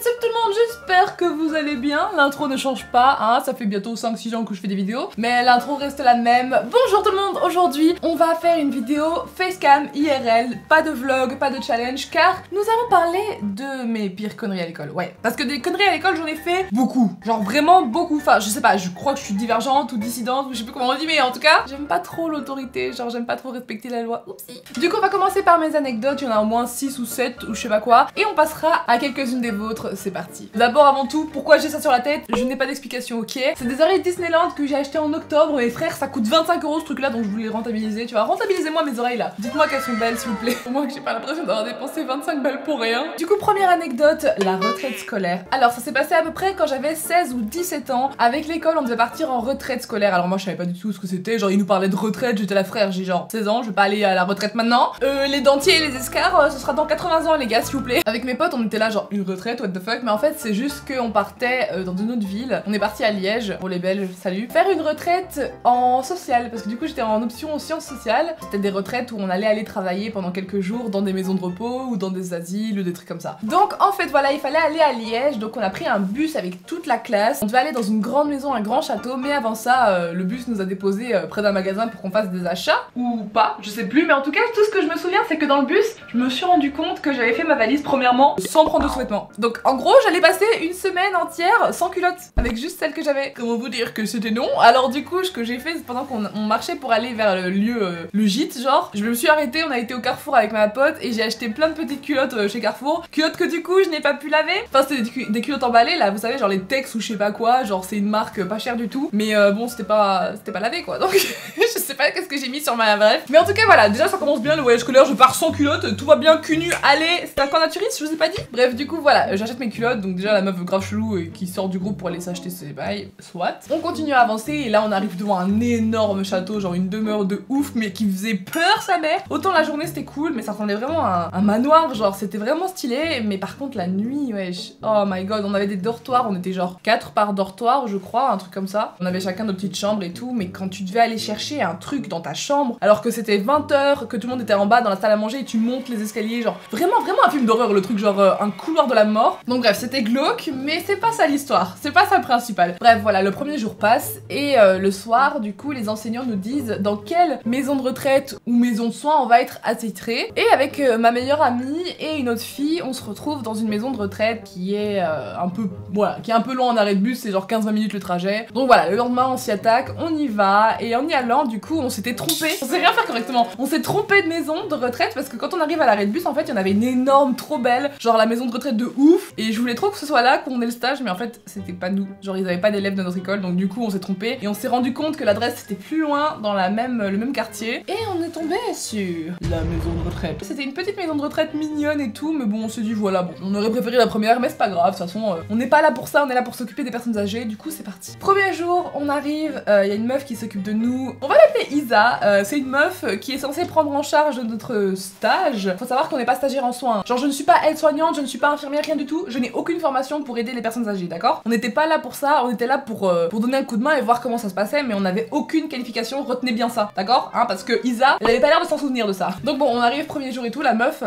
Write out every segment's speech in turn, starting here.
what's up tout le monde, j'espère que vous allez bien. L'intro ne change pas, hein, ça fait bientôt 5-6 ans que je fais des vidéos, mais l'intro reste la même. Bonjour tout le monde, aujourd'hui on va faire une vidéo facecam IRL, pas de vlog, pas de challenge, car nous allons parler de mes pires conneries à l'école. Ouais, parce que des conneries à l'école j'en ai fait beaucoup, genre vraiment beaucoup. Enfin je sais pas, je crois que je suis divergente ou dissidente ou je sais plus comment on dit, mais en tout cas j'aime pas trop l'autorité, genre j'aime pas trop respecter la loi. Oupsie. Du coup on va commencer par mes anecdotes, il y en a au moins 6 ou 7 ou je sais pas quoi, et on passera à quelques-unes des vôtres, c'est parti. D'abord avant tout, pourquoi j'ai ça sur la tête? Je n'ai pas d'explication, ok? C'est des oreilles Disneyland que j'ai acheté en octobre, mes frères, ça coûte 25 € ce truc là, donc je voulais rentabiliser, tu vois, rentabilisez-moi mes oreilles là. Dites-moi qu'elles sont belles s'il vous plaît, au moins que j'ai pas l'impression d'avoir dépensé 25 balles pour rien. Du coup première anecdote, la retraite scolaire. Alors ça s'est passé à peu près quand j'avais 16 ou 17 ans, avec l'école on devait partir en retraite scolaire, alors moi je savais pas du tout ce que c'était, genre ils nous parlaient de retraite, j'étais la frère, j'ai genre 16 ans, je vais pas aller à la retraite maintenant. Les dentiers et les escarres, ce sera dans 80 ans les gars s'il vous plaît. Avec mes potes on était là genre une retraite, what the fuck, mais en fait c'est juste qu'on partait dans une autre ville, on est parti à Liège, pour les Belges, salut, faire une retraite en social, parce que du coup j'étais en option sciences sociales, c'était des retraites où on allait aller travailler pendant quelques jours dans des maisons de repos ou dans des asiles ou des trucs comme ça. Donc en fait voilà, il fallait aller à Liège, donc on a pris un bus avec toute la classe, on devait aller dans une grande maison, un grand château, mais avant ça le bus nous a déposé près d'un magasin pour qu'on fasse des achats, ou pas, je sais plus, mais en tout cas tout ce que je me souviens c'est que dans le bus, je me suis rendu compte que j'avais fait ma valise premièrement sans prendre de sous-vêtements. Donc en gros j'allais passer une semaine entière sans culotte, avec juste celle que j'avais. Comment vous dire que c'était non? Alors du coup ce que j'ai fait pendant qu'on marchait pour aller vers le lieu, le gîte genre, je me suis arrêtée, on a été au Carrefour avec ma pote et j'ai acheté plein de petites culottes chez Carrefour, culottes que du coup je n'ai pas pu laver. Enfin c'était des culottes emballées là, vous savez genre les Tex ou je sais pas quoi, genre c'est une marque pas chère du tout, mais bon c'était pas lavé quoi, donc je sais pas qu'est-ce que j'ai mis sur ma bref. Mais en tout cas voilà, déjà ça commence bien le voyage scolaire, je pars sans culotte, tout va bien, cul nu, allez, c'est un camp naturiste, je vous ai pas dit. Bref du coup voilà, j'achète mes culottes, donc déjà la meuf grave chelou qui sort du groupe pour aller s'acheter ses bails, soit. On continue à avancer et là on arrive devant un énorme château, genre une demeure de ouf, mais qui faisait peur sa mère. Autant la journée c'était cool, mais ça ressemblait vraiment à un manoir, genre c'était vraiment stylé, mais par contre la nuit, wesh, oh my god, on avait des dortoirs, on était genre 4 par dortoir je crois, un truc comme ça. On avait chacun nos petites chambres et tout, mais quand tu devais aller chercher un truc dans ta chambre, alors que c'était 20 h, que tout le monde était en bas dans la salle à manger et tu montes les escaliers, genre vraiment un film d'horreur, le truc genre un couloir de la mort. Donc bref, c'était glauque, mais c'est pas ça l'histoire, c'est pas ça le principal. Bref voilà, le premier jour passe et le soir du coup les enseignants nous disent dans quelle maison de retraite ou maison de soins on va être attitré. Et avec ma meilleure amie et une autre fille, on se retrouve dans une maison de retraite qui est un peu, voilà, qui est un peu loin en arrêt de bus, c'est genre 15-20 minutes le trajet. Donc voilà, le lendemain on s'y attaque, on y va, et en y allant du coup on s'était trompé, on sait rien faire correctement, on s'est trompé de maison de retraite parce que quand on arrive à l'arrêt de bus en fait il y en avait une énorme trop belle, genre la maison de retraite de ouf, et je voulais trop que ce soit là qu'on ait le stage, mais en fait c'était pas nous, genre ils avaient pas d'élèves de notre école, donc du coup on s'est trompé et on s'est rendu compte que l'adresse c'était plus loin dans le même quartier, et on est tombé sur la maison de retraite. C'était une petite maison de retraite mignonne et tout, mais bon on s'est dit voilà, bon on aurait préféré la première, mais c'est pas grave, de toute façon on n'est pas là pour ça, on est là pour s'occuper des personnes âgées, du coup c'est parti. Premier jour on arrive, il y a une meuf qui s'occupe de nous, on va l'appeler Isa, c'est une meuf qui est censée prendre en charge notre stage. Faut savoir qu'on n'est pas stagiaire en soins, genre je ne suis pas aide-soignante, je ne suis pas infirmière, rien du tout, je n'ai aucune formation pour aider les personnes âgées, d'accord? On n'était pas là pour ça, on était là pour donner un coup de main et voir comment ça se passait, mais on n'avait aucune qualification, retenez bien ça, d'accord? Hein, parce que Isa, elle avait pas l'air de s'en souvenir de ça. Donc bon, on arrive premier jour et tout, la meuf,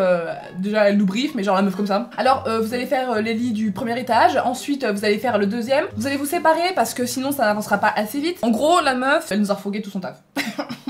déjà elle nous brief, mais genre la meuf comme ça. Alors vous allez faire les lits du premier étage, ensuite vous allez faire le deuxième, vous allez vous séparer parce que sinon ça n'avancera pas assez vite. En gros, la meuf, elle nous a refogué tout son taf.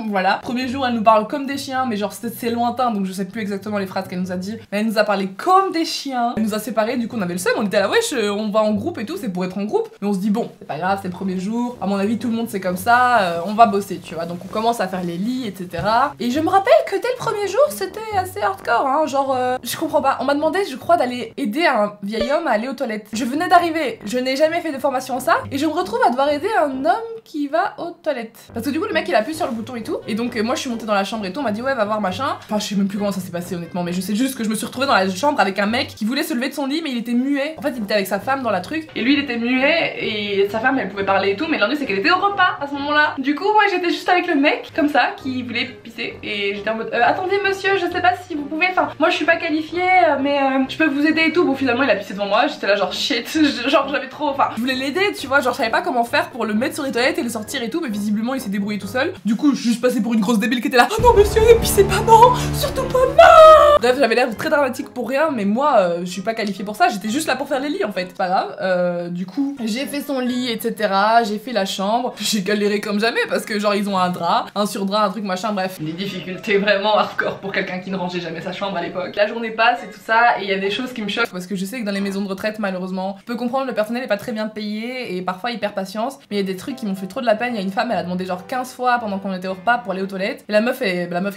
Voilà. Premier jour, elle nous parle comme des chiens, mais genre c'est lointain, donc je sais plus exactement les phrases qu'elle nous a dit. Mais elle nous a parlé comme des chiens. Elle nous a séparés, du coup on avait le seum, on était là, wesh, on va en groupe et tout, c'est pour être en groupe. Mais on se dit bon, c'est pas grave, c'est le premier jour. À mon avis, tout le monde c'est comme ça, on va bosser, tu vois. Donc on commence à faire les lits, etc. Et je me rappelle que dès le premier jour, c'était assez hardcore, hein. Genre, je comprends pas. On m'a demandé, je crois, d'aller aider un vieil homme à aller aux toilettes. Je venais d'arriver, je n'ai jamais fait de formation en ça, et je me retrouve à devoir aider un homme qui va aux toilettes. Parce que du coup, le mec il appuie sur le bouton et tout. Et donc, moi je suis montée dans la chambre et tout, on m'a dit ouais, va voir machin. Enfin, je sais même plus comment ça s'est passé honnêtement, mais je sais juste que je me suis retrouvée dans la chambre avec un mec qui voulait se lever de son lit, mais il était muet. En fait, il était avec sa femme dans la truc, et lui il était muet, et sa femme elle pouvait parler et tout, mais l'ennui c'est qu'elle était au repas à ce moment-là. Du coup, moi j'étais juste avec le mec, comme ça, qui voulait pisser, et j'étais en mode attendez monsieur, je sais pas si vous pouvez, enfin, moi je suis pas qualifiée, mais je peux vous aider et tout. Bon, finalement il a pissé devant moi, j'étais là genre shit, genre j'avais trop, enfin, je voulais l'aider, tu vois, genre je savais pas comment faire pour le mettre sur les toilettes et le sortir et tout, mais visiblement il s'est débrouillé tout seul. Du coup, je suis juste passée pour une grosse débile qui était là, oh non monsieur, ne pissez pas, non, surtout pas, non. Bref, j'avais l'air très dramatique pour rien, mais moi je suis pas qualifiée pour ça, j'étais juste là pour faire les lits en fait, pas grave. Du coup, j'ai fait son lit, etc. J'ai fait la chambre, j'ai galéré comme jamais parce que genre ils ont un drap, un surdrap, un truc machin, bref. Des difficultés vraiment hardcore pour quelqu'un qui ne rangeait jamais sa chambre à l'époque. La journée passe et tout ça, et il y a des choses qui me choquent parce que je sais que dans les maisons de retraite, malheureusement, je peux comprendre, le personnel est pas très bien payé et parfois il perd patience, mais il y a des trucs qui m'ont fait trop de la peine. Il y a une femme, elle a demandé genre 15 fois pendant qu'on était au repas pour aller aux toilettes, et la meuf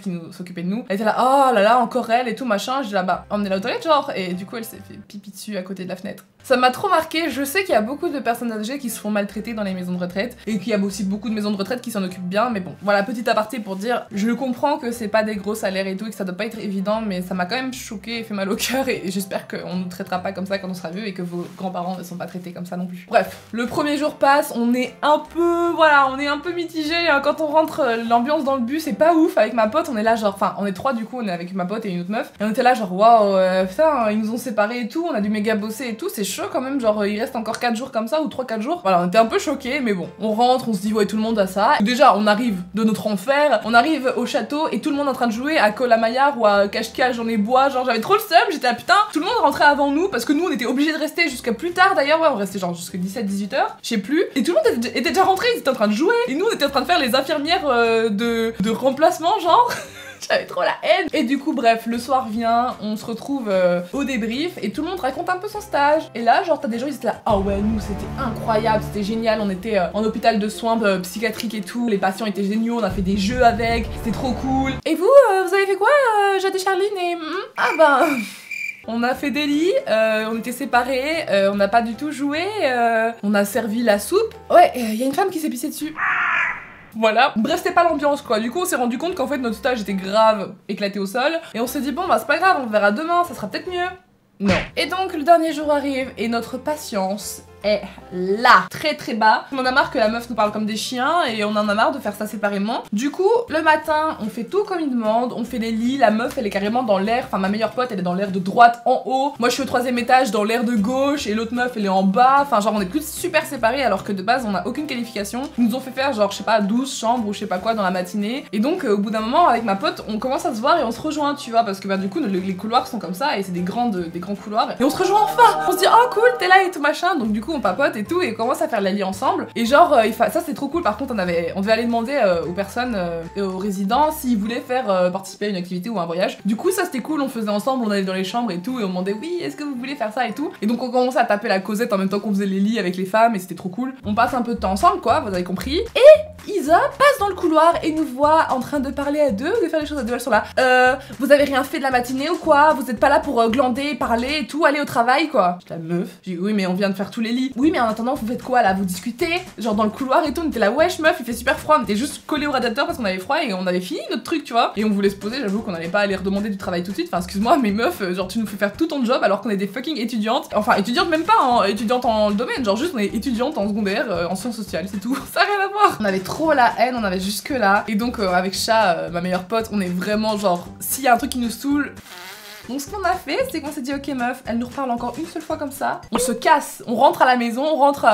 qui nous s'occupait de nous, elle était là, oh là là, encore elle et tout machin. Je dis là, bah emmenez-la aux toilettes genre, et du coup elle s'est fait pipi dessus à côté de la fenêtre. Ça m'a trop marqué. Je sais qu'il y a beaucoup de personnes âgées qui se font maltraiter dans les maisons de retraite et qu'il y a aussi beaucoup de maisons de retraite qui s'en occupent bien, mais bon, voilà, petit aparté pour dire, je comprends que c'est pas des gros salaires et tout et que ça doit pas être évident, mais ça m'a quand même choqué et fait mal au cœur, et j'espère qu'on nous traitera pas comme ça quand on sera vieux et que vos grands-parents ne sont pas traités comme ça non plus. Bref, le premier jour passe, on est un peu, voilà, on est un peu mitigé quand on rentre. L'ambiance dans le bus est pas ouf. Avec ma pote, on est là genre, enfin on est trois du coup, on est avec ma pote et une autre meuf, et on était là genre waouh, putain, ils nous ont séparés et tout, on a dû méga bosser et tout, c'est chaud quand même, genre il reste encore 4 jours comme ça, ou 3-4 jours. Voilà, on était un peu choqués, mais bon, on rentre, on se dit ouais, tout le monde a ça. Déjà, on arrive de notre enfer, on arrive au château et tout le monde est en train de jouer à Colamaillard ou à cache-cache dans les bois, genre j'avais trop le seum, j'étais là putain, tout le monde rentrait avant nous parce que nous on était obligés de rester jusqu'à plus tard d'ailleurs, ouais, on restait genre jusqu'à 17-18 h, je sais plus, et tout le monde était déjà rentré, ils étaient en train de jouer, et nous on était en train de faire les infirmières de remplacement, genre. J'avais trop la haine. Et du coup bref, le soir vient, on se retrouve au débrief et tout le monde raconte un peu son stage. Et là genre t'as des gens, ils étaient là, ah ouais, nous c'était incroyable, c'était génial, on était en hôpital de soins psychiatriques et tout, les patients étaient géniaux, on a fait des jeux avec, c'était trop cool. Et vous, vous avez fait quoi, Jade et Charline et... Ah ben... On a fait des lits, on était séparés, on n'a pas du tout joué, on a servi la soupe. Ouais, il y a une femme qui s'est pissée dessus. Voilà, bref, c'était pas l'ambiance quoi. Du coup on s'est rendu compte qu'en fait notre stage était grave éclaté au sol, et on s'est dit bon bah c'est pas grave, on verra demain, ça sera peut-être mieux. Non. Et donc le dernier jour arrive et notre patience est là, très très bas. On en a marre que la meuf nous parle comme des chiens et on en a marre de faire ça séparément. Du coup, le matin, on fait tout comme il demande, on fait les lits, la meuf elle est carrément dans l'air, enfin ma meilleure pote elle est dans l'air de droite en haut, moi je suis au 3e étage dans l'air de gauche et l'autre meuf elle est en bas, enfin genre on est plus super séparés alors que de base on a aucune qualification. Ils nous ont fait faire genre je sais pas 12 chambres ou je sais pas quoi dans la matinée, et donc au bout d'un moment avec ma pote on commence à se voir et on se rejoint, tu vois, parce que bah du coup les couloirs sont comme ça et c'est des grands couloirs, et on se rejoint enfin, on se dit oh cool t'es là et tout machin, donc du coup on papote et tout et on commence à faire la lit ensemble, et genre ça c'est trop cool. Par contre on devait aller demander aux personnes et aux résidents s'ils voulaient faire participer à une activité ou un voyage. Du coup ça c'était cool, on faisait ensemble, on allait dans les chambres et tout et on demandait oui est-ce que vous voulez faire ça et tout, et donc on commençait à taper la causette en même temps qu'on faisait les lits avec les femmes et c'était trop cool. On passe un peu de temps ensemble quoi, vous avez compris. Et Isa passe dans le couloir et nous voit en train de parler à deux, de faire les choses à deux. Elles sont là, vous avez rien fait de la matinée ou quoi, vous êtes pas là pour glander, parler et tout, aller au travail quoi. Je la meuf, j'ai dit oui mais on vient de faire tous les lits. Oui mais en attendant vous faites quoi là, vous discutez genre dans le couloir et tout. On était là wesh meuf il fait super froid, on était juste collés au radiateur parce qu'on avait froid et on avait fini notre truc tu vois, et on voulait se poser. J'avoue qu'on allait pas aller redemander du travail tout de suite, enfin excuse-moi mais meuf, genre tu nous fais faire tout ton job alors qu'on est des fucking étudiantes, enfin étudiantes même pas hein, étudiantes en le domaine, genre juste on est étudiantes en secondaire en sciences sociales, c'est tout, ça a rien à voir. On avait trop la haine, on avait jusque là, et donc avec Chat, ma meilleure pote, on est vraiment genre s'il y a un truc qui nous saoule. Donc ce qu'on a fait, c'est qu'on s'est dit ok meuf, elle nous reparle encore une seule fois comme ça, on se casse, on rentre à la maison, on rentre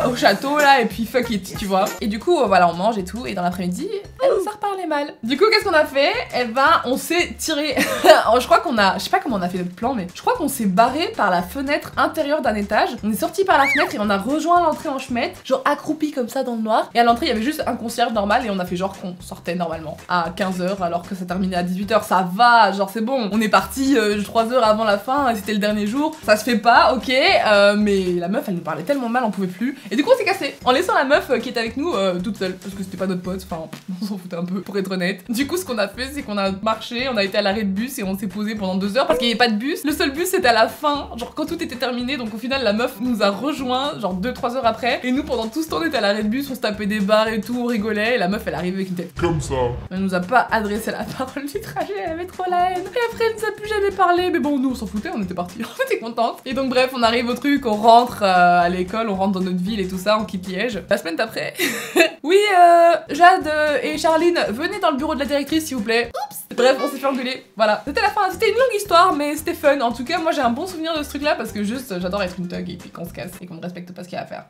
au château là et puis fuck it, tu vois. Et du coup voilà, on mange et tout, et dans l'après-midi, elle nous a reparlé mal. Du coup qu'est-ce qu'on a fait? Eh ben on s'est tiré. Je crois qu'on a, je sais pas comment on a fait notre plan, mais je crois qu'on s'est barré par la fenêtre intérieure d'un étage. On est sorti par la fenêtre et on a rejoint l'entrée en chemette, genre accroupi comme ça dans le noir. Et à l'entrée il y avait juste un concierge normal et on a fait genre qu'on sortait normalement à 15 h alors que ça terminait à 18 h. Ça va, genre c'est bon, on est parti 3 heures avant la fin, c'était le dernier jour, ça se fait pas, ok, mais la meuf elle nous parlait tellement mal, on pouvait plus, et du coup on s'est cassé en laissant la meuf qui était avec nous toute seule, parce que c'était pas notre pote, enfin on s'en foutait un peu pour être honnête. Du coup ce qu'on a fait c'est qu'on a marché, on a été à l'arrêt de bus et on s'est posé pendant 2 heures parce qu'il y avait pas de bus, le seul bus c'était à la fin, genre quand tout était terminé, donc au final la meuf nous a rejoint genre 2-3 heures après, et nous pendant tout ce temps on était à l'arrêt de bus, on se tapait des barres et tout, on rigolait, et la meuf elle arrivait avec une tête comme ça. Elle nous a pas adressé la parole du trajet, elle avait trop la haine, et après elle nous a plus jamais parlé, mais bon nous on s'en foutait, on était partis, on était contentes. Et donc bref, on arrive au truc, on rentre à l'école, on rentre dans notre ville et tout ça, on quitte Liège. La semaine d'après, oui Jade et Charline, venez dans le bureau de la directrice s'il vous plaît. Oups. Bref, on s'est fait engueuler, voilà. C'était la fin, c'était une longue histoire mais c'était fun. En tout cas moi j'ai un bon souvenir de ce truc là parce que juste j'adore être une thug et puis qu'on se casse et qu'on ne respecte pas ce qu'il y a à faire.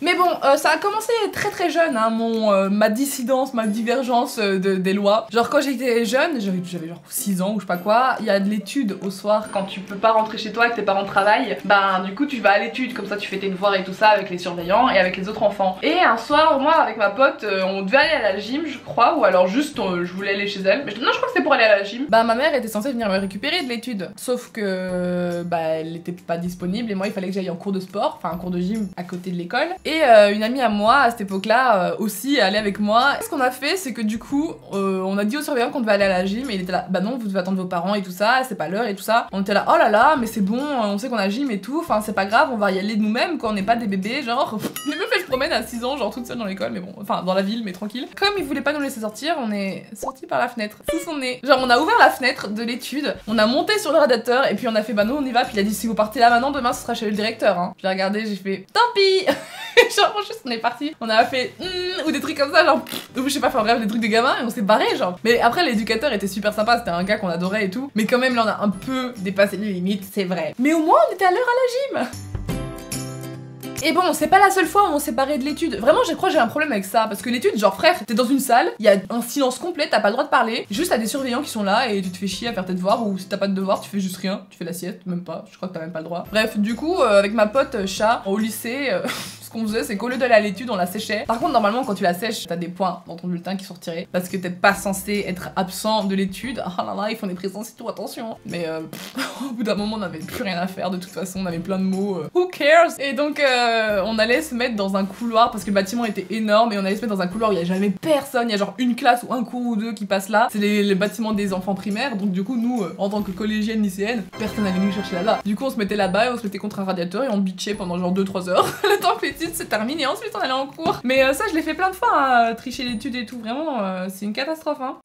Mais bon, ça a commencé très jeune, hein, ma dissidence, ma divergence des lois. Genre quand j'étais jeune, j'avais genre 6 ans ou je sais pas quoi, il y a de l'étude au soir quand tu peux pas rentrer chez toi et que tes parents travaillent, ben du coup tu vas à l'étude, comme ça tu fais tes devoirs et tout ça avec les surveillants et avec les autres enfants. Et un soir, moi avec ma pote, on devait aller à la gym je crois, ou alors juste je voulais aller chez elle, mais non je crois que c'était pour aller à la gym. Bah ma mère était censée venir me récupérer de l'étude, sauf que bah elle était pas disponible et moi il fallait que j'aille en cours de sport, enfin un cours de gym à côté de l'école. Et une amie à moi à cette époque-là aussi allait avec moi. Ce qu'on a fait c'est que du coup on a dit aux surveillants qu'on devait aller à la gym et il était là, bah non vous devez attendre vos parents et tout ça, c'est pas l'heure et tout ça. On était là, oh là là mais c'est bon, on sait qu'on a gym et tout, enfin c'est pas grave, on va y aller de nous-mêmes quand on n'est pas des bébés, genre. Les meufs elles se promènent à 6 ans genre toute seule dans l'école, mais bon, enfin dans la ville mais tranquille. Comme ils voulaient pas nous laisser sortir, on est sortis par la fenêtre, sous son nez. Genre on a ouvert la fenêtre de l'étude, on a monté sur le radiateur et puis on a fait bah nous on y va, puis il a dit si vous partez là maintenant demain ce sera chez le directeur hein. J'ai regardé, j'ai fait tant pis. Genre juste on est parti, on a fait ou des trucs comme ça genre je sais pas, enfin bref des trucs de gamins et on s'est barré genre. Mais après l'éducateur était super sympa, c'était un gars qu'on adorait et tout, mais quand même là on a un peu dépassé les limites, c'est vrai. Mais au moins on était à l'heure à la gym. Et bon, c'est pas la seule fois où on s'est barré de l'étude. Vraiment, je crois que j'ai un problème avec ça. Parce que l'étude, genre frère, t'es dans une salle, il y a un silence complet, t'as pas le droit de parler. Juste t'as des surveillants qui sont là et tu te fais chier à faire tes devoirs. Ou si t'as pas de devoirs, tu fais juste rien. Tu fais la sieste, même pas. Je crois que t'as même pas le droit. Bref, du coup, avec ma pote chat, au lycée, ce qu'on faisait, c'est qu'au lieu d'aller à l'étude, on la séchait. Par contre, normalement, quand tu la sèches, t'as des points dans ton bulletin qui sont retirés. Parce que t'es pas censé être absent de l'étude. Ah là là, ils font des présences et tout, attention. Mais au bout d'un moment, on avait plus rien à faire. De toute façon, on avait plein de mots. Who cares? Et donc, on allait se mettre dans un couloir parce que le bâtiment était énorme et on allait se mettre dans un couloir où il y a jamais personne, il y a genre une classe ou un cours ou deux qui passe là. C'est les bâtiments des enfants primaires, donc du coup nous en tant que collégienne lycéenne, personne n'allait nous chercher là-bas. Du coup on se mettait là-bas et on se mettait contre un radiateur et on bitchait pendant genre 2-3 heures. Le temps que l'étude se termine et ensuite on allait en cours. Mais ça je l'ai fait plein de fois, hein, tricher l'étude et tout, vraiment c'est une catastrophe hein.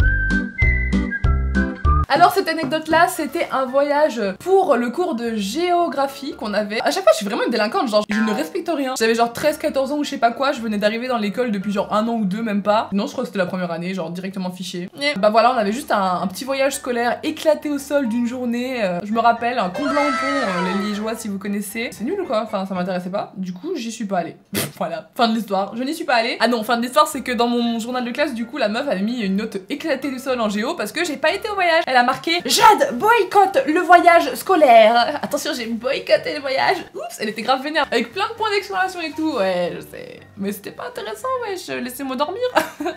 Alors cette anecdote là c'était un voyage pour le cours de géographie qu'on avait. À chaque fois je suis vraiment une délinquante, genre je ne respecte rien. J'avais genre 13-14 ans ou je sais pas quoi, je venais d'arriver dans l'école depuis genre 1 an ou 2 même pas. Non je crois que c'était la première année, genre directement fiché. Bah voilà on avait juste un petit voyage scolaire éclaté au sol d'une journée. Je me rappelle un Comblanc-Pont, les Liégeois si vous connaissez. C'est nul ou quoi? Enfin ça m'intéressait pas. Du coup j'y suis pas allée. Voilà, fin de l'histoire, je n'y suis pas allée. Ah non, fin de l'histoire c'est que dans mon journal de classe du coup la meuf avait mis une note éclatée du sol en géo parce que j'ai pas été au voyage. Elle a marqué Jade boycotte le voyage scolaire. Attention j'ai boycotté le voyage. Oups, elle était grave vénère avec plein de points d'exclamation et tout. Ouais je sais, mais c'était pas intéressant wesh, laissez-moi dormir.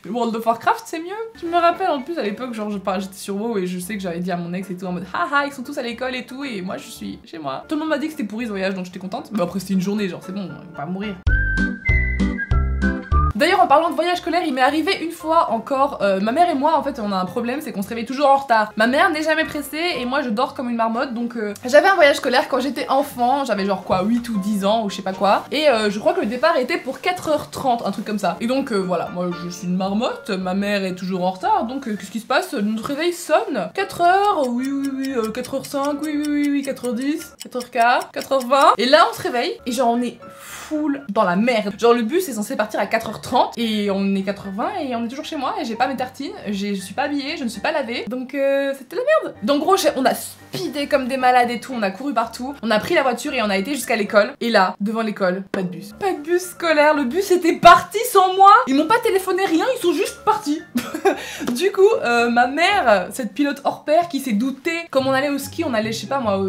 World of Warcraft c'est mieux. Je me rappelle en plus à l'époque genre j'étais sur WoW et je sais que j'avais dit à mon ex et tout en mode haha ils sont tous à l'école et tout et moi je suis chez moi. Tout le monde m'a dit que c'était pourri ce voyage donc j'étais contente. Mais après c'était une journée genre c'est bon, on va pas mourir. D'ailleurs en parlant de voyage scolaire, il m'est arrivé une fois encore, ma mère et moi en fait on a un problème, c'est qu'on se réveille toujours en retard. Ma mère n'est jamais pressée et moi je dors comme une marmotte donc j'avais un voyage scolaire quand j'étais enfant, j'avais genre quoi 8 ou 10 ans ou je sais pas quoi et je crois que le départ était pour 4h30, un truc comme ça. Et donc voilà, moi je suis une marmotte, ma mère est toujours en retard donc qu'est-ce qui se passe? Notre réveil sonne, 4h, oui, 4h05, oui, 4h10, 4h15, 4h20 et là on se réveille et genre on est full dans la merde. Genre le bus est censé partir à 4h30 et on est 4h20 et on est toujours chez moi et j'ai pas mes tartines, je suis pas habillée, je ne suis pas lavée donc c'était la merde. Donc gros on a speedé comme des malades et tout, on a couru partout, on a pris la voiture et on a été jusqu'à l'école et là devant l'école pas de bus. Pas de bus scolaire, le bus était parti sans moi. Ils m'ont pas téléphoné rien, ils sont juste partis. Du coup ma mère, cette pilote hors pair qui s'est doutée, comme on allait au ski, on allait je sais pas moi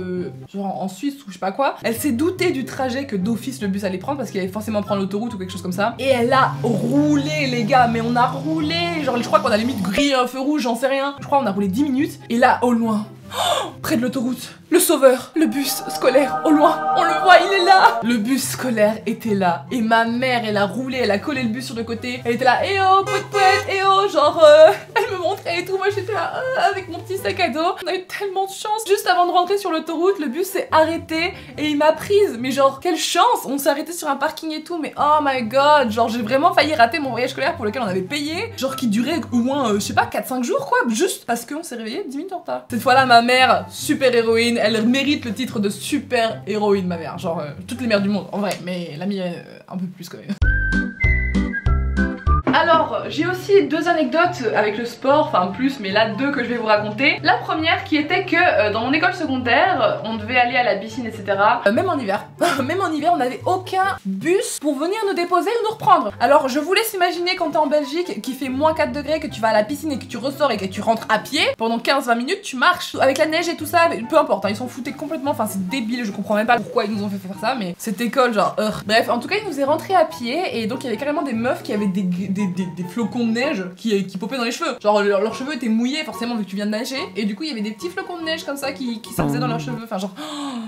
genre en Suisse ou je sais pas quoi, elle s'est doutée du trajet que d'office le bus allait prendre parce qu'il allait forcément prendre l'autoroute ou quelque chose comme ça et elle a roulé les gars, mais on a roulé genre je crois qu'on a limite grillé un feu rouge, j'en sais rien, je crois on a roulé 10 minutes et là au loin près de l'autoroute, le sauveur, le bus scolaire, au loin, on le voit, il est là. Le bus scolaire était là, et ma mère, elle a roulé, elle a collé le bus sur le côté, elle était là, eh oh, poète, eh oh, genre, elle me montrait et tout, moi j'étais là, avec mon petit sac à dos, on a eu tellement de chance. Juste avant de rentrer sur l'autoroute, le bus s'est arrêté, et il m'a prise, mais genre, quelle chance, on s'est arrêté sur un parking et tout, mais oh my god, genre j'ai vraiment failli rater mon voyage scolaire pour lequel on avait payé, genre qui durait au moins, je sais pas, 4-5 jours quoi, juste parce qu'on s'est réveillé 10 minutes en retard. Cette fois-là, ma mère, super héroïne, elle mérite le titre de super héroïne, ma mère, genre toutes les mères du monde, en vrai, mais la mienne un peu plus quand même. Alors, j'ai aussi deux anecdotes avec le sport, enfin plus, mais là deux que je vais vous raconter. La première qui était que dans mon école secondaire, on devait aller à la piscine, etc. Même en hiver. Même en hiver, on n'avait aucun bus pour venir nous déposer ou nous reprendre. Alors, je vous laisse imaginer quand t'es en Belgique, qui fait moins 4 degrés, que tu vas à la piscine et que tu ressors et que tu rentres à pied. Pendant 15-20 minutes, tu marches. Avec la neige et tout ça, peu importe, hein, ils s'en foutaient complètement. Enfin, c'est débile, je comprends même pas pourquoi ils nous ont fait faire ça, mais cette école, genre, bref, en tout cas, ils nous est rentrés à pied et donc il y avait carrément des meufs qui avaient des flocons de neige qui popaient dans les cheveux. Genre, leurs cheveux étaient mouillés, forcément, vu que tu viens de nager. Et du coup, il y avait des petits flocons de neige comme ça qui s'afaisaient dans leurs cheveux. Enfin, genre.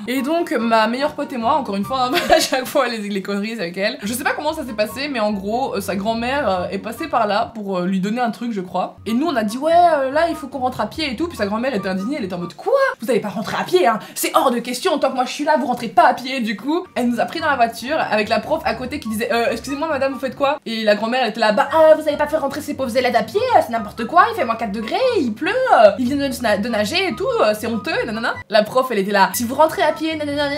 Et donc, ma meilleure pote et moi, encore une fois, à chaque fois, les conneries avec elle. Je sais pas comment ça s'est passé, mais en gros, sa grand-mère est passée par là pour lui donner un truc, je crois. Et nous, on a dit, ouais, là, il faut qu'on rentre à pied et tout. Puis sa grand-mère était indignée, elle était en mode, quoi? Vous allez pas rentrer à pied, hein? C'est hors de question, tant que moi je suis là, vous rentrez pas à pied. Du coup, elle nous a pris dans la voiture avec la prof à côté qui disait, excusez-moi, madame, vous faites quoi? Et la grand-mère, elle était là, bah, vous allez pas faire rentrer ces pauvres élèves à pied, c'est n'importe quoi, il fait moins 4 degrés, il pleut, ils viennent de nager et tout, c'est honteux, nanana. La prof, elle était là, si vous rentrez à pied, nanana,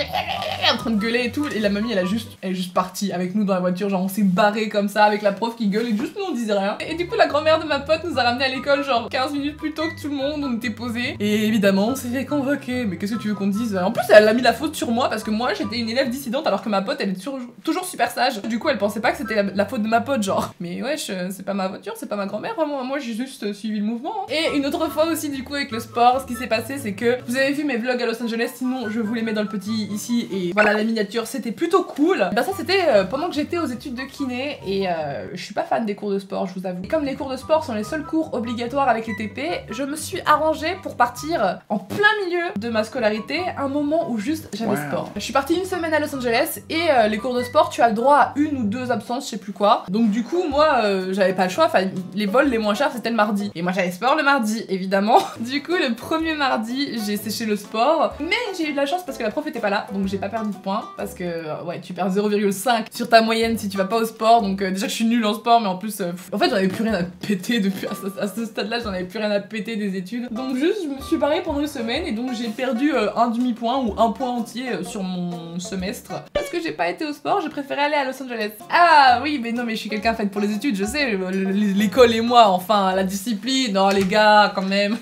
en train de gueuler et tout. Et la mamie, elle est juste partie avec nous dans la voiture, genre on s'est barré comme ça avec la prof qui gueule et juste nous on disait rien. Et du coup, la grand-mère de ma pote nous a ramené à l'école, genre 15 minutes plus tôt que tout le monde, on était posés. Et évidemment, on s'est fait convoquer. Mais qu'est-ce que tu veux qu'on dise? En plus, elle a mis la faute sur moi parce que moi, j'étais une élève dissidente alors que ma pote, elle est toujours super sage. Du coup, elle pensait pas que c'était la faute de ma pote, genre. Mais wesh, c'est pas ma voiture, c'est pas ma grand-mère, vraiment. Moi, j'ai juste suivi le mouvement. Hein. Et une autre fois aussi, du coup, avec le sport, ce qui s'est passé, c'est que vous avez vu mes vlogs à Los Angeles, sinon je vous les mets dans le petit ici. Et voilà, la miniature, c'était plutôt cool. Bah, ça, c'était pendant que j'étais aux études de kiné. Et je suis pas fan des cours de sport, je vous avoue. Et comme les cours de sport sont les seuls cours obligatoires avec les TP, je me suis arrangée pour partir en plein milieu de ma scolarité, un moment où juste j'avais sport. Je suis partie une semaine à Los Angeles et les cours de sport, tu as le droit à 1 ou 2 absences, je sais plus quoi. Donc du coup, moi, j'avais pas le choix, enfin, les vols les moins chers, c'était le mardi. Et moi, j'avais sport le mardi, évidemment. Du coup, le premier mardi, j'ai séché le sport, mais j'ai eu de la chance parce que la prof était pas là, donc j'ai pas perdu de points, parce que, ouais, tu perds 0,5 sur ta moyenne si tu vas pas au sport, donc déjà que je suis nulle en sport, mais en plus, en fait, j'en avais plus rien à péter depuis, à ce stade-là, j'en avais plus rien à péter des études. Donc juste, je me suis barrée pendant une semaine, et donc j'ai perdu un demi-point ou un point entier sur mon semestre. Parce que j'ai pas été au sport, j'ai préféré aller à Los Angeles. Ah oui, mais non, mais je suis quelqu'un fait pour les études, je sais, l'école et moi, enfin, la discipline, non les gars, quand même.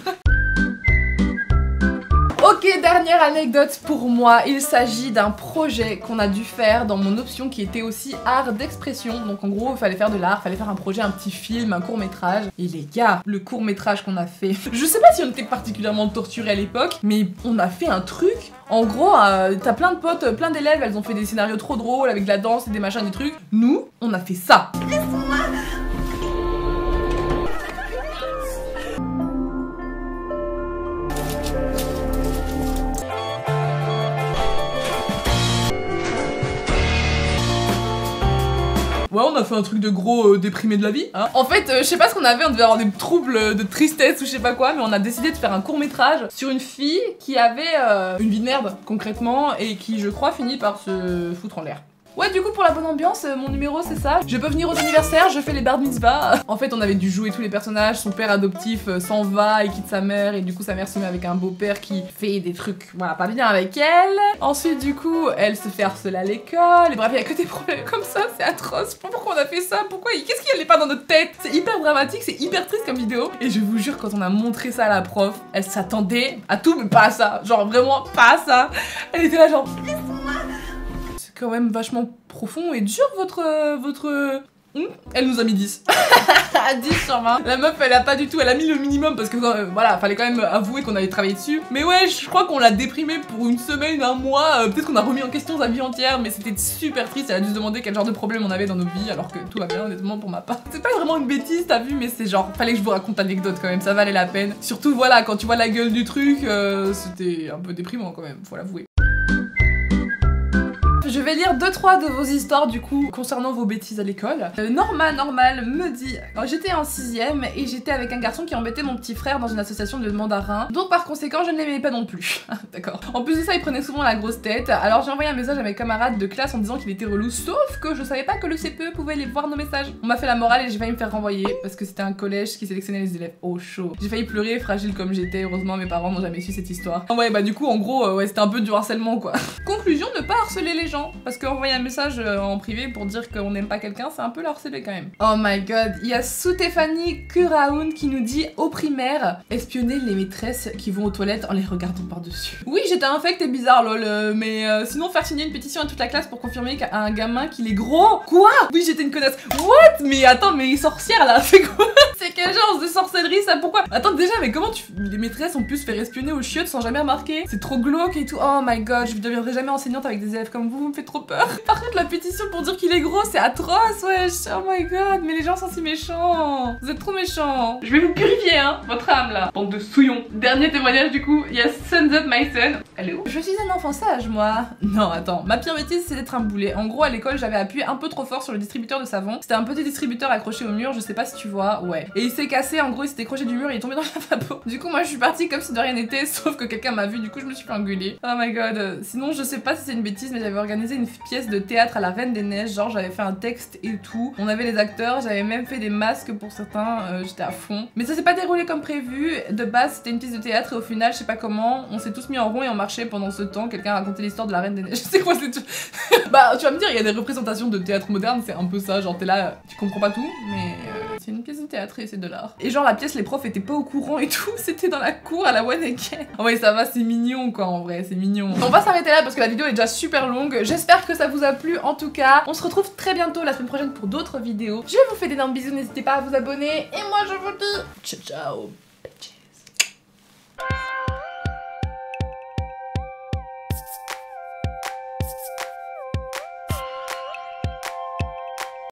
Ok, dernière anecdote pour moi, il s'agit d'un projet qu'on a dû faire dans mon option qui était aussi art d'expression. Donc en gros, il fallait faire de l'art, il fallait faire un projet, un petit film, un court-métrage. Et les gars, le court-métrage qu'on a fait, je sais pas si on était particulièrement torturés à l'époque, mais on a fait un truc. En gros, t'as plein de potes, plein d'élèves, elles ont fait des scénarios trop drôles avec de la danse et des machins, des trucs. Nous, on a fait ça. Ouais, on a fait un truc de gros déprimé de la vie, hein. En fait, je sais pas ce qu'on avait, on devait avoir des troubles de tristesse ou je sais pas quoi, mais on a décidé de faire un court-métrage sur une fille qui avait une vie de merde, concrètement, et qui, je crois, finit par se foutre en l'air. Ouais, du coup, pour la bonne ambiance, mon numéro c'est ça. Je peux venir aux anniversaires, je fais les bar mitzvahs. En fait, on avait dû jouer tous les personnages. Son père adoptif s'en va et quitte sa mère. Et du coup, sa mère se met avec un beau-père qui fait des trucs, voilà, pas bien avec elle. Ensuite, du coup, elle se fait harceler à l'école. Et bref, il y a que des problèmes comme ça, c'est atroce. Je sais pas pourquoi on a fait ça, pourquoi, qu'est-ce qui allait pas dans notre tête? C'est hyper dramatique, c'est hyper triste comme vidéo. Et je vous jure, quand on a montré ça à la prof, elle s'attendait à tout, mais pas à ça. Genre, vraiment, pas à ça. Elle était là, genre, c'est quand même vachement profond et dur votre... Elle nous a mis 10. 10 sur 20. La meuf, elle a pas du tout, elle a mis le minimum parce que voilà, fallait quand même avouer qu'on avait travaillé dessus. Mais ouais, je crois qu'on l'a déprimée pour une semaine, un mois. Peut-être qu'on a remis en question sa vie entière, mais c'était super triste. Elle a dû se demander quel genre de problème on avait dans nos vies, alors que tout va bien, honnêtement, pour ma part. C'est pas vraiment une bêtise, t'as vu, mais c'est genre, fallait que je vous raconte l'anecdote quand même, ça valait la peine. Surtout, voilà, quand tu vois la gueule du truc, c'était un peu déprimant quand même, faut l'avouer. Je vais lire 2-3 de vos histoires du coup concernant vos bêtises à l'école. Normal me dit, j'étais en 6ème et j'étais avec un garçon qui embêtait mon petit frère dans une association de mandarins. Donc par conséquent je ne l'aimais pas non plus. D'accord. En plus de ça il prenait souvent la grosse tête. Alors j'ai envoyé un message à mes camarades de classe en disant qu'il était relou. Sauf que je savais pas que le CPE pouvait les voir nos messages. On m'a fait la morale et j'ai failli me faire renvoyer parce que c'était un collège qui sélectionnait les élèves au chaud. J'ai failli pleurer, fragile comme j'étais. Heureusement mes parents n'ont jamais su cette histoire. Ouais bah du coup en gros ouais c'était un peu du harcèlement quoi. Conclusion, ne pas harceler les gens. parce qu'envoyer un message en privé pour dire qu'on n'aime pas quelqu'un, c'est un peu le harceler quand même. Oh my god, il y a Stéphanie Kuraoun qui nous dit au primaire, espionner les maîtresses qui vont aux toilettes en les regardant par-dessus. Oui, j'étais infecte et bizarre lol, mais sinon faire signer une pétition à toute la classe pour confirmer qu'à un gamin qu'il est gros. Quoi? Oui, j'étais une connasse. What? Mais attends, mais sorcière là, c'est quoi? C'est quel genre de sorcellerie ça? Pourquoi? Attends déjà, mais comment les maîtresses ont pu se faire espionner aux chiottes sans jamais remarquer? C'est trop glauque et tout. Oh my god, je ne deviendrai jamais enseignante avec des élèves comme vous me fait trop peur. Par contre, la pétition pour dire qu'il est gros, c'est atroce, wesh. Oh my god, mais les gens sont si méchants. Vous êtes trop méchants. Je vais vous purifier, hein, votre âme là. Bande de souillons. Dernier témoignage du coup, il y a Sons Up My Son. Elle est où? Je suis un enfant sage, moi. Non, attends, ma pire bêtise, c'est d'être un boulet. En gros, à l'école, j'avais appuyé un peu trop fort sur le distributeur de savon. C'était un petit distributeur accroché au mur, je sais pas si tu vois, ouais. Et il s'est cassé, en gros, il s'est décroché du mur et il est tombé dans le lavabo. Du coup, moi, je suis partie comme si de rien n'était, sauf que quelqu'un m'a vu, du coup, je me suis fait engueuler. Oh my god. Sinon, je sais pas si c'est une bêtise, mais j'avais organisé une pièce de théâtre à la Reine des Neiges, genre j'avais fait un texte et tout. On avait les acteurs, j'avais même fait des masques pour certains, j'étais à fond. Mais ça s'est pas déroulé comme prévu. De base, c'était une pièce de théâtre et au final, je sais pas comment, on s'est tous mis en rond et on marchait pendant ce temps. Quelqu'un a raconté l'histoire de la Reine des Neiges. C'est quoi c'est tout. Bah, tu vas me dire, il y a des représentations de théâtre moderne, c'est un peu ça, genre t'es là, tu comprends pas tout, mais c'est une pièce de théâtre et c'est de l'art. Et genre la pièce, les profs étaient pas au courant et tout, c'était dans la cour à la one again. Oh ouais, ça va, c'est mignon quoi, en vrai, c'est mignon. On va s'arrêter là parce que la vidéo est déjà super longue. J'espère que ça vous a plu en tout cas. On se retrouve très bientôt la semaine prochaine pour d'autres vidéos. Je vous fais d'énormes bisous, n'hésitez pas à vous abonner et moi je vous dis ciao ciao.